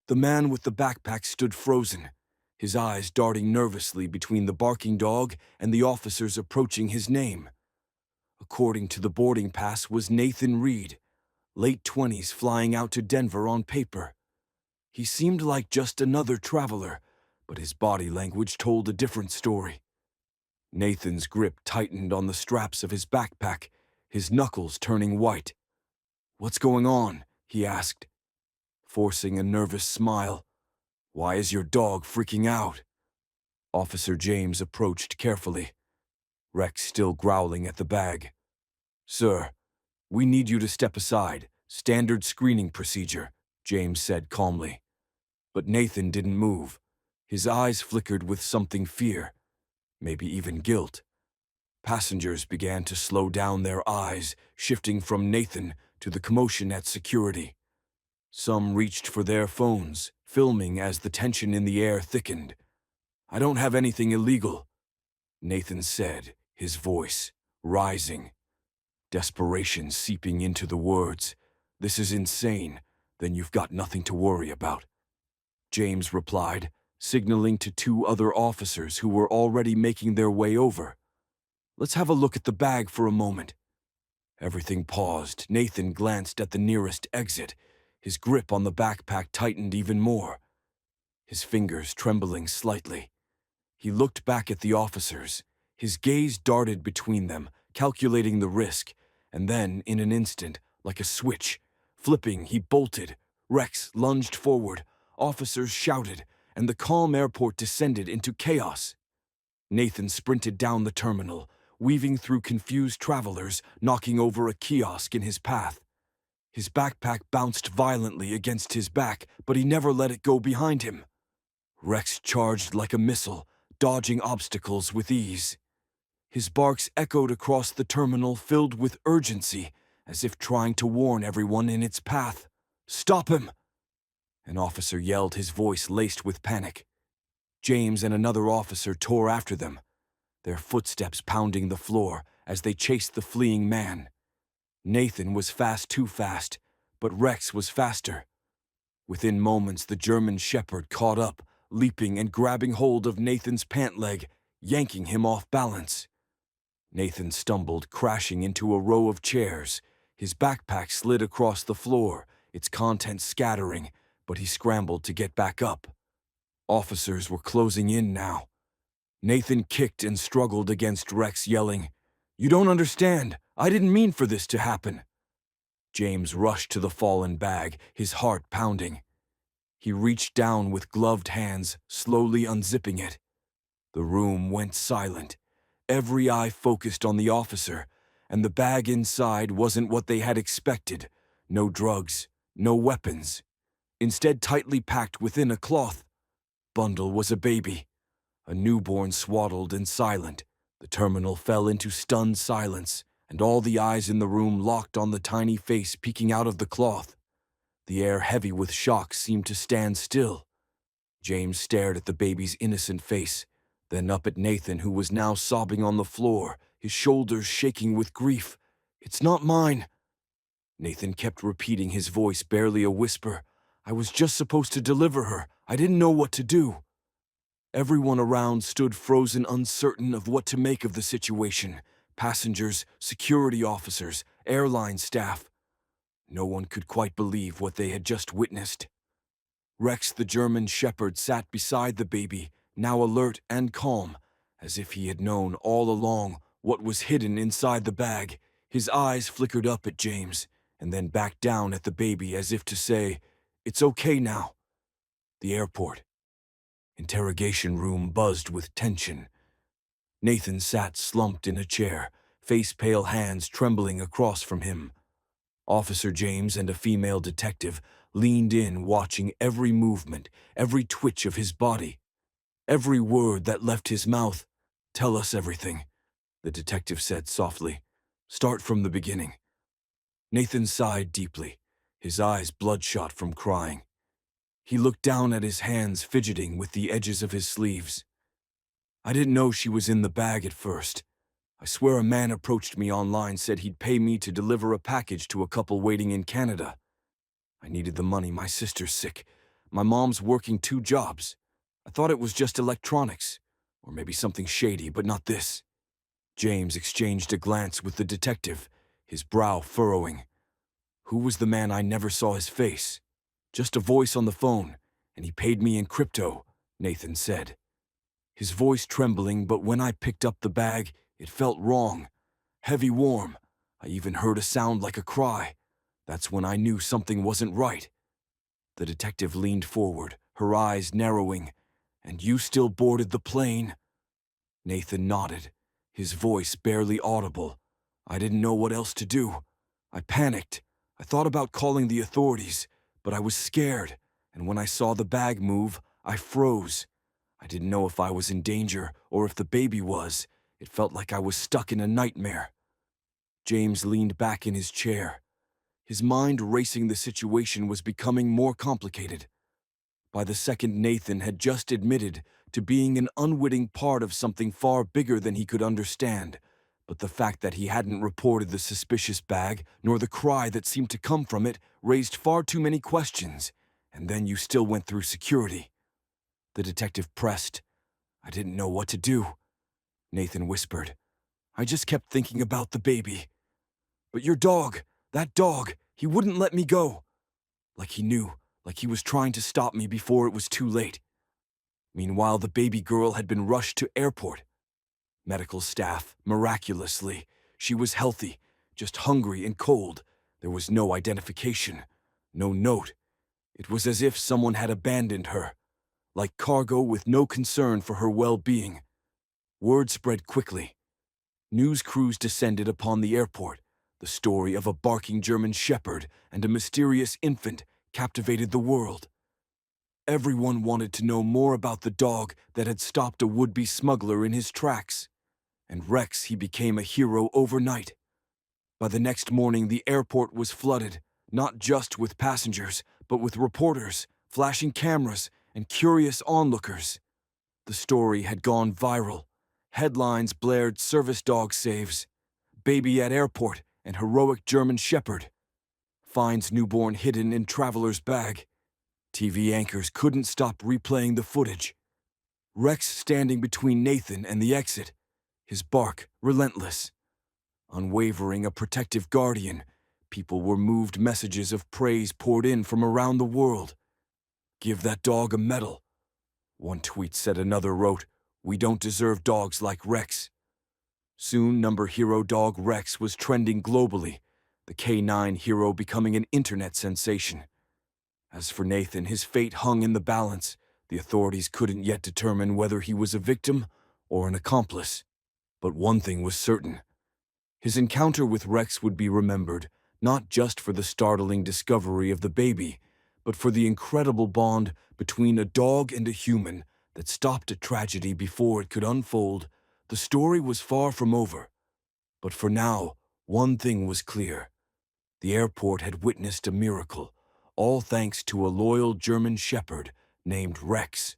The man with the backpack stood frozen, his eyes darting nervously between the barking dog and the officers approaching his name. According to the boarding pass was Nathan Reed, late 20s, flying out to Denver on paper. He seemed like just another traveler, but his body language told a different story. Nathan's grip tightened on the straps of his backpack, his knuckles turning white. "What's going on?" he asked, forcing a nervous smile. "Why is your dog freaking out?" Officer James approached carefully, Rex still growling at the bag. "Sir, we need you to step aside. Standard screening procedure," James said calmly. But Nathan didn't move. His eyes flickered with something fear, maybe even guilt. Passengers began to slow down their eyes, shifting from Nathan to the commotion at security. Some reached for their phones, filming as the tension in the air thickened. "I don't have anything illegal," Nathan said, his voice rising. Desperation seeping into the words. "This is insane. Then you've got nothing to worry about," James replied, signaling to two other officers who were already making their way over. "Let's have a look at the bag for a moment." Everything paused. Nathan glanced at the nearest exit. His grip on the backpack tightened even more, his fingers trembling slightly. He looked back at the officers. His gaze darted between them, calculating the risk, and then, in an instant, like a switch, flipping, he bolted. Rex lunged forward, officers shouted, and the calm airport descended into chaos. Nathan sprinted down the terminal, weaving through confused travelers, knocking over a kiosk in his path. His backpack bounced violently against his back, but he never let it go behind him. Rex charged like a missile, dodging obstacles with ease. His barks echoed across the terminal, filled with urgency, as if trying to warn everyone in its path. "Stop him!" An officer yelled, his voice laced with panic. James and another officer tore after them, their footsteps pounding the floor as they chased the fleeing man. Nathan was fast, too fast, but Rex was faster. Within moments, the German shepherd caught up, leaping and grabbing hold of Nathan's pant leg, yanking him off balance. Nathan stumbled, crashing into a row of chairs. His backpack slid across the floor, its contents scattering, but he scrambled to get back up. Officers were closing in now. Nathan kicked and struggled against Rex, yelling, "You don't understand. I didn't mean for this to happen." James rushed to the fallen bag, his heart pounding. He reached down with gloved hands, slowly unzipping it. The room went silent. Every eye focused on the officer, and the bag inside wasn't what they had expected. No drugs, no weapons. Instead, tightly packed within a cloth bundle was a baby, a newborn, swaddled and silent. The terminal fell into stunned silence, and all the eyes in the room locked on the tiny face peeking out of the cloth. The air, heavy with shock, seemed to stand still. James stared at the baby's innocent face, then up at Nathan, who was now sobbing on the floor, his shoulders shaking with grief. "It's not mine." Nathan kept repeating, his voice barely a whisper. "I was just supposed to deliver her. I didn't know what to do." Everyone around stood frozen, uncertain of what to make of the situation. Passengers, security officers, airline staff. No one could quite believe what they had just witnessed. Rex, the German shepherd, sat beside the baby, now alert and calm, as if he had known all along what was hidden inside the bag. His eyes flickered up at James, and then back down at the baby, as if to say, "It's okay now." The airport. Interrogation room buzzed with tension. Nathan sat slumped in a chair, face-pale, hands trembling across from him. Officer James and a female detective leaned in, watching every movement, every twitch of his body, every word that left his mouth. "Tell us everything," the detective said softly. "Start from the beginning." Nathan sighed deeply, his eyes bloodshot from crying. He looked down at his hands, fidgeting with the edges of his sleeves. "I didn't know she was in the bag at first. I swear a man approached me online, said he'd pay me to deliver a package to a couple waiting in Canada. I needed the money, my sister's sick. My mom's working 2 jobs. I thought it was just electronics, or maybe something shady, but not this." James exchanged a glance with the detective, his brow furrowing. Who was the man? I never saw his face. "Just a voice on the phone, and he paid me in crypto," Nathan said. His voice trembling, but when I picked up the bag, it felt wrong. Heavy, warm. I even heard a sound like a cry. That's when I knew something wasn't right. The detective leaned forward, her eyes narrowing. "And you still boarded the plane?" Nathan nodded, his voice barely audible. "I didn't know what else to do. I panicked. I thought about calling the authorities, but I was scared, and when I saw the bag move, I froze. I didn't know if I was in danger or if the baby was. It felt like I was stuck in a nightmare." James leaned back in his chair. His mind racing. The situation was becoming more complicated. By the second, Nathan had just admitted to being an unwitting part of something far bigger than he could understand. But the fact that he hadn't reported the suspicious bag, nor the cry that seemed to come from it, raised far too many questions. And then you still went through security. The detective pressed. "I didn't know what to do," Nathan whispered. "I just kept thinking about the baby. But your dog, that dog, he wouldn't let me go. Like he knew, like he was trying to stop me before it was too late." Meanwhile, the baby girl had been rushed to airport. Medical staff, miraculously. She was healthy, just hungry and cold. There was no identification, no note. It was as if someone had abandoned her, like cargo with no concern for her well-being. Word spread quickly. News crews descended upon the airport. The story of a barking German shepherd and a mysterious infant captivated the world. Everyone wanted to know more about the dog that had stopped a would-be smuggler in his tracks. And Rex, he became a hero overnight. By the next morning, the airport was flooded, not just with passengers, but with reporters, flashing cameras, and curious onlookers. The story had gone viral. Headlines blared service dog saves, baby at airport, and heroic German shepherd. Finds newborn hidden in traveler's bag. TV anchors couldn't stop replaying the footage. Rex standing between Nathan and the exit, his bark relentless. Unwavering, a protective guardian, people were moved. Messages of praise poured in from around the world. "Give that dog a medal," one tweet said. Another wrote, "We don't deserve dogs like Rex." Soon, number hero dog Rex was trending globally, the K9 hero becoming an internet sensation. As for Nathan, his fate hung in the balance. The authorities couldn't yet determine whether he was a victim or an accomplice. But one thing was certain. His encounter with Rex would be remembered, not just for the startling discovery of the baby, but for the incredible bond between a dog and a human that stopped a tragedy before it could unfold. The story was far from over. But for now, one thing was clear. The airport had witnessed a miracle, all thanks to a loyal German shepherd named Rex.